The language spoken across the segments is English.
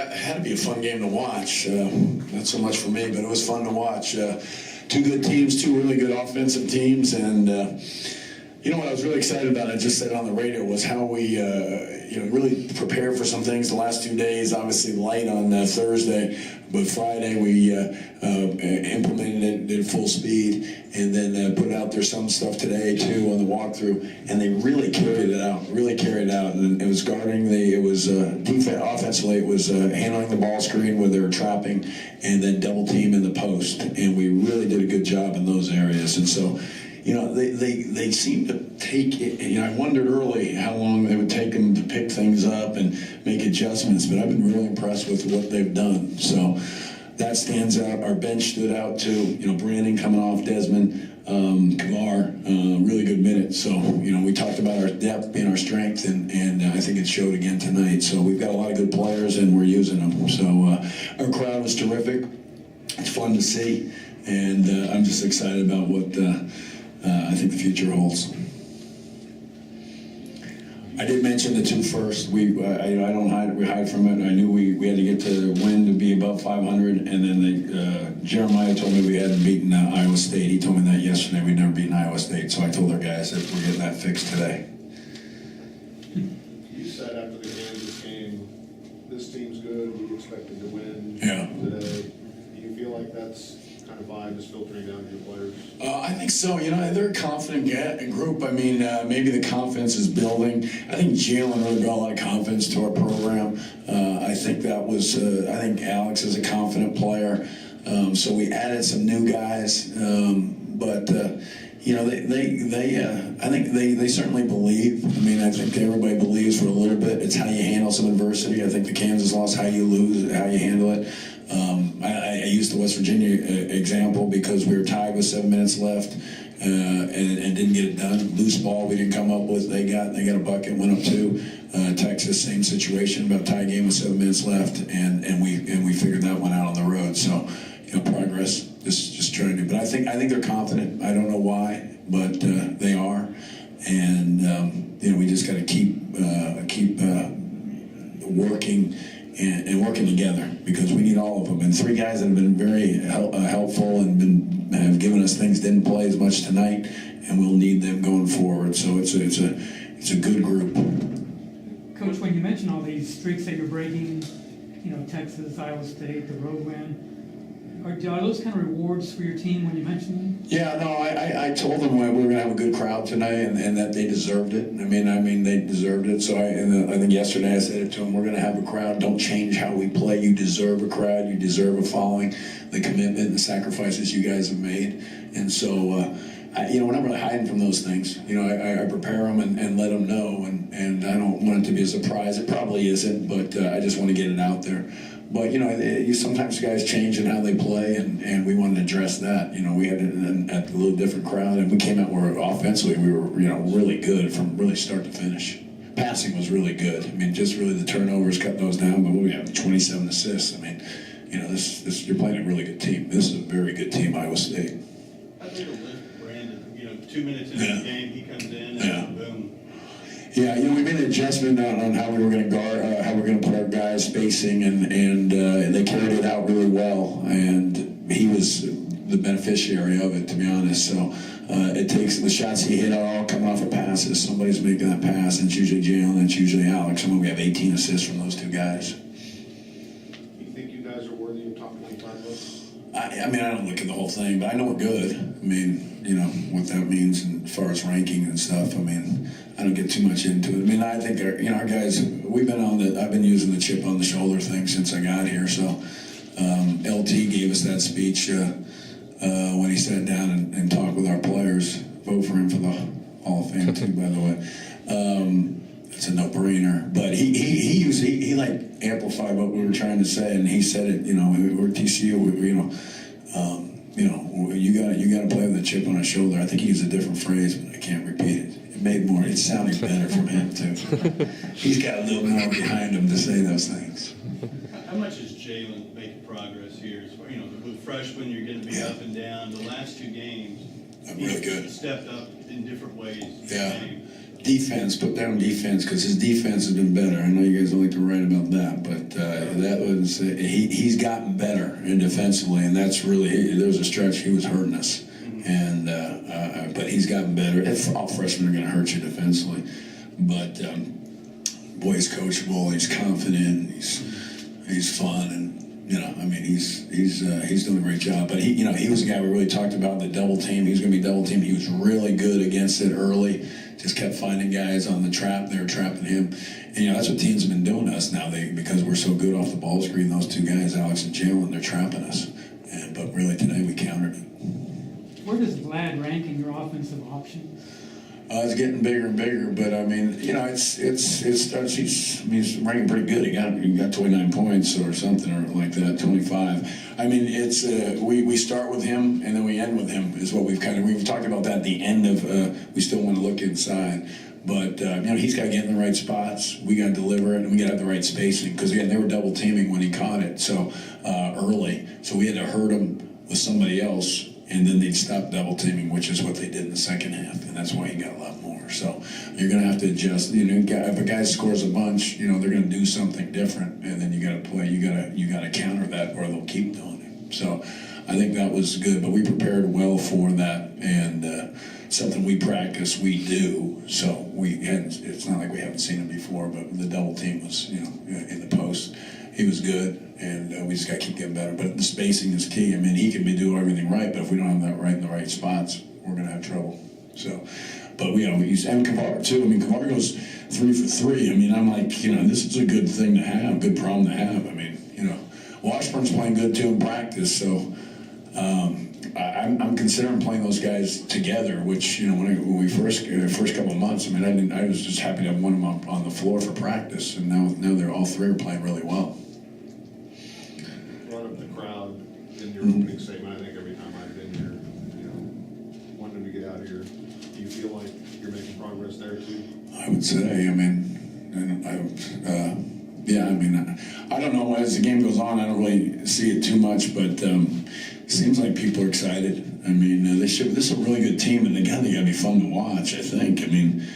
It had to be a fun game to watch. Not so much for me, but it was fun to watch. Two good teams, two really good offensive teams, and you know what I was really excited about, I just said it on the radio, was how we really prepared for some things the last 2 days. Obviously light on Thursday, but Friday we implemented it, did full speed, and then put out there some stuff today too on the walkthrough, and they really carried it out, and it was guarding offensively it was handling the ball screen where they were trapping, and then double team in the post, and we really did a good job in those areas. And so, you know, they seem to take it. You know, I wondered early how long it would take them to pick things up and make adjustments, but I've been really impressed with what they've done. So that stands out. Our bench stood out too. You know, Brandon coming off, Desmond, Kamar, really good minutes. So, you know, we talked about our depth being our strength, and I think it showed again tonight. So we've got a lot of good players, and we're using them. So our crowd was terrific. It's fun to see, and I'm just excited about what I think the future holds. I did mention the two first. We hide from it. I knew we had to get to win to be above 500, and then Jeremiah told me we hadn't beaten Iowa State. He told me that yesterday. We'd never beaten Iowa State, so I told our guys that we're getting that fixed today. You said after the game, this team's good. We expected to win today. Do you feel like that's kind of vibe is filtering down to your players? I think so. You know, they're a confident group. I mean, maybe the confidence is building. I think Jalen really brought a lot of confidence to our program. I think that was. I think Alex is a confident player. So we added some new guys, but you know, I think they certainly believe. I mean, I think everybody believes for a little bit. It's how you handle some adversity. I think the Kansas loss, how you lose, how you handle it. I used the West Virginia example because we were tied with 7 minutes left and didn't get it done. Loose ball we didn't come up with. They got a bucket, went up 2. Texas, same situation, about tie game with 7 minutes left, and we figured that one out on the road. So, you know, progress. Just trying to do. But I think they're confident. I don't know why, but they are, and you know, we just got to keep working. And working together, because we need all of them. And 3 guys that have been very helpful and have given us things, didn't play as much tonight, and we'll need them going forward. So it's a good group. Coach, when you mention all these streaks that you're breaking, you know, Texas, Iowa State, the road win, are those kind of rewards for your team when you mention them? Yeah, no, I told them we were going to have a good crowd tonight, and that they deserved it. I mean, they deserved it. So I think yesterday I said it to them: we're going to have a crowd. Don't change how we play. You deserve a crowd. You deserve a following. The commitment and the sacrifices you guys have made. And so, you know, we're not really hiding from those things. You know, I prepare them and let them know, and I don't want it to be a surprise. It probably isn't, but I just want to get it out there. But, you know, sometimes guys change in how they play, and we wanted to address that. You know, we had a little different crowd, and we came out where offensively we were, you know, really good from really start to finish. Passing was really good. I mean, just really the turnovers cut those down, but we have 27 assists. I mean, you know, this you're playing a really good team. This is a very good team, Iowa State. I think it'll lift Brandon. You know, 2 minutes into the game, he comes in and boom. Yeah, you know, we made an adjustment on how we were going to guard, how we're going to put our guys spacing, and they carried it out really well, and he was the beneficiary of it, to be honest. So it takes the shots he hit are all coming off of passes. Somebody's making that pass, and it's usually Jalen, and it's usually Alex. I mean, we have 18 assists from those 2 guys. You think you guys are worthy of top 25 votes? I mean, I don't look at the whole thing, but I know we're good. I mean, you know, what that means as far as ranking and stuff. I mean, I don't get too much into it. I mean, I think our guys, we've been I've been using the chip on the shoulder thing since I got here. So LT gave us that speech when he sat down and talked with our players. Vote for him for the Hall of Fame too, by the way. It's a no-brainer. But he like amplified what we were trying to say, and he said it. You know, we're TCU. You got to play with a chip on our shoulder. I think he used a different phrase, but I can't repeat it. It sounded better from him too. He's got a little more behind him to say those things. How much is Jalen making progress here? You know, the freshman, you're going to be up and down. The last 2 games, I'm really good. Stepped up in different ways. Yeah. defense, put down defense, because his defense has been better. I know you guys don't like to write about that, but that was he's gotten better in defensively, and that's really, there was a stretch he was hurting us, and but he's gotten better. All freshmen are going to hurt you defensively, but boy, he's coachable, he's confident, he's fun, and I mean, he's doing a great job. But he was a guy we really talked about, the double team. He was going to be double teamed. He was really good against it early. Just kept finding guys on the trap. They were trapping him. And that's what teams have been doing to us now. Because we're so good off the ball screen, those two guys, Alex and Jalen, they're trapping us. But really today we countered it. Where does Vlad rank in your offensive options? It's getting bigger and bigger, but I mean, it starts. He's ranking pretty good. He got 29 points or something or like that, 25. I mean, it's we start with him and then we end with him is what we've talked about that at the end of. We still want to look inside, but he's got to get in the right spots. We got to deliver it, and we got to have the right spacing because again, they were double teaming when he caught it so early, so we had to hurt him with somebody else. And then they'd stop double teaming, which is what they did in the second half, and that's why he got a lot more. So you're going to have to adjust. If a guy scores a bunch, they're going to do something different, and then you got to play. You got to counter that, or they'll keep doing it. So I think that was good, but we prepared well for that, and something we practice, we do. So it's not like we haven't seen him before, but the double team was, in the post. He was good, and we just got to keep getting better. But the spacing is key. I mean, he can be doing everything right, but if we don't have that right in the right spots, we're going to have trouble. So, but we use and Kavar too. I mean, Kavar goes 3 for 3. I mean, I'm like, this is a good thing to have, good problem to have. I mean, Washburn's playing good too in practice, so I'm considering playing those guys together. Which when we first couple of months, I mean, I was just happy to have one of them on the floor for practice, and now they're all three are playing really well. Brought up the crowd in your opening statement. I think every time I've been here, wanting to get out of here. Do you feel like you're making progress there too? I would say. I mean, yeah. I mean, I don't know. As the game goes on, I don't really see it too much, but it seems like people are excited. I mean, this is a really good team, and they got to be fun to watch. I think. I mean,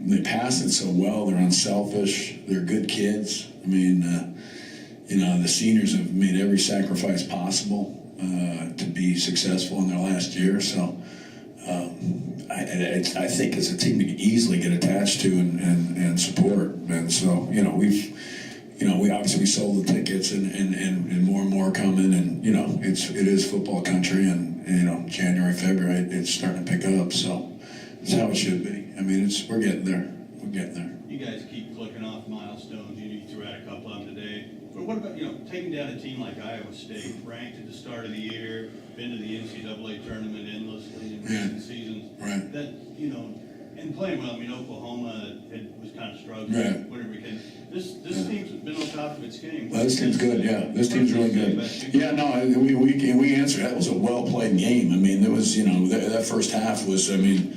they pass it so well. They're unselfish. They're good kids. I mean, the seniors have made every sacrifice possible to be successful in their last year. So I think it's a team to easily get attached to and support. And so we obviously sold the tickets and more coming, and it is football country, and January, February it's starting to pick up. So it's how it should be. I mean, we're getting there. We're getting there. You guys keep clicking off milestones. You threw out a couple of them today. But what about, taking down a team like Iowa State, ranked at the start of the year, been to the NCAA tournament endlessly in recent seasons. Right. That, and playing well. I mean, Oklahoma was kind of struggling. Right. Whatever we can. This team's been on top of its game. Well, this team's good, yeah. This team's really good. Yeah, no, we answered. That was a well-played game. I mean, there was, that first half was, it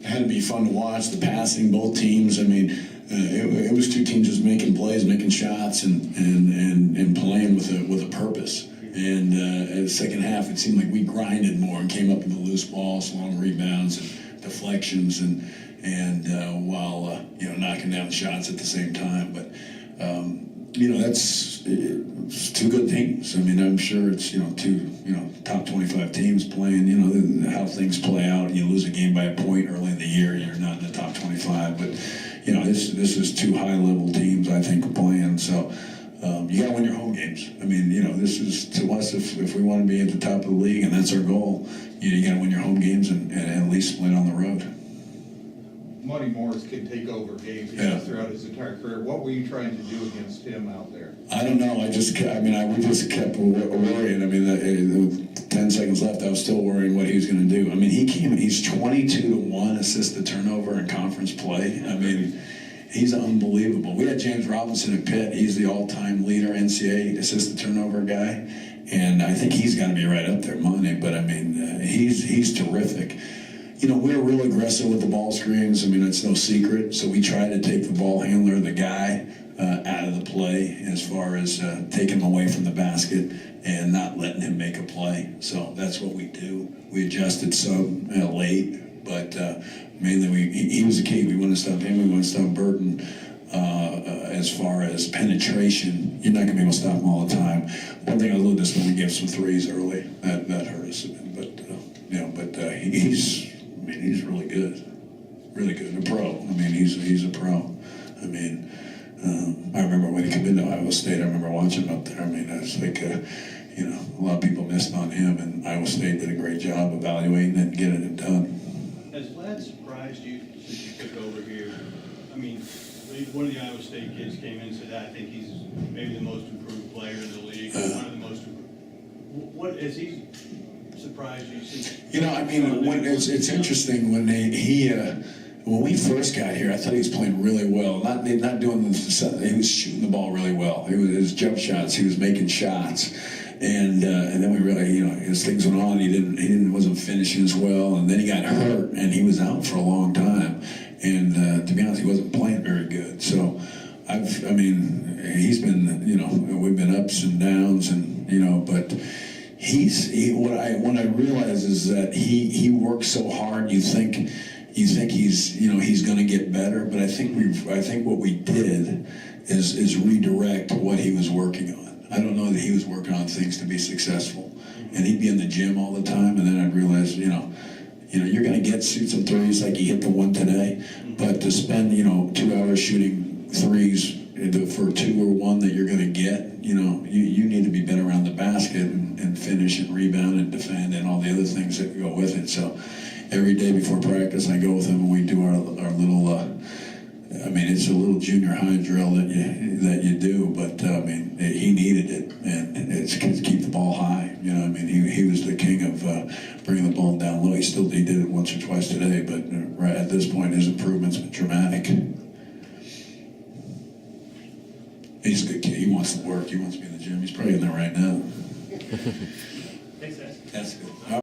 had to be fun to watch. The passing, both teams. I mean, it was two teams just making plays, making shots, and playing with a purpose. And in the second half, it seemed like we grinded more and came up with the loose balls, long rebounds, and deflections, and while knocking down shots at the same time. But that's two good teams. I mean, I'm sure it's two top 25 teams playing. How things play out. You lose a game by a point early in the year, you're not in the top 25. But this is two high-level teams, I think, playing. So you got to win your home games. I mean, this is to us if we want to be at the top of the league, and that's our goal. You got to win your home games and at least win on the road. Monty Morris can take over games throughout his entire career. What were you trying to do against him out there? I don't know. We just kept worrying. I mean, 10 seconds left, I was still worrying what he was going to do. I mean, he's 22-1 assist to turnover in conference play. I mean, he's unbelievable. We had James Robinson at Pitt. He's the all-time leader NCAA assist to turnover guy. And I think he's got to be right up there, Monty. But, I mean, he's terrific. We're real aggressive with the ball screens. I mean, it's no secret. So we try to take the ball handler, the guy, out of the play as far as taking him away from the basket and not letting him make a play. So that's what we do. We adjusted some late, But mainly, he was the key. We want to stop him. We want to stop Burton. As far as penetration, you're not going to be able to stop him all the time. One thing I was a little disappointed, we gave some threes early. That hurt us. But he's really good. Really good. A pro. I mean, he's a pro. I mean, I remember when he came into Iowa State, I remember watching him up there. I mean, it's like, a lot of people missed on him, and Iowa State did a great job evaluating it and getting it done. Has Vlad surprised you since you took over here? I mean, one of the Iowa State kids came in and said, I think he's maybe the most improved player in the league, one of the most improved. What has he surprised you since? It's interesting when when we first got here, I thought he was playing really well. Not doing he was shooting the ball really well. His jump shots, he was making shots. And then we really, as things went on, he wasn't finishing as well, and then he got hurt, and he was out for a long time. And to be honest, he wasn't playing very good. So, he's been, we've been ups and downs, and but what I realize is that he works so hard. You think he's going to get better, but I think what we did is redirect what he was working on. I don't know that he was working on things to be successful, and he'd be in the gym all the time. And then I'd realize, you're going to get some threes like he hit the one today, but to spend 2 hours shooting threes for 2 or 1 that you're going to get, you need to be better around the basket and finish and rebound and defend and all the other things that go with it. So every day before practice, I go with him and we do our little. It's a little junior high drill that you do, but he needed it, and it's to keep the ball high. He was the king of bringing the ball down low. He did it once or twice today, but right at this point, his improvement's been dramatic. He's a good kid. He wants to work. He wants to be in the gym. He's probably in there right now. Thanks, guys. That's good.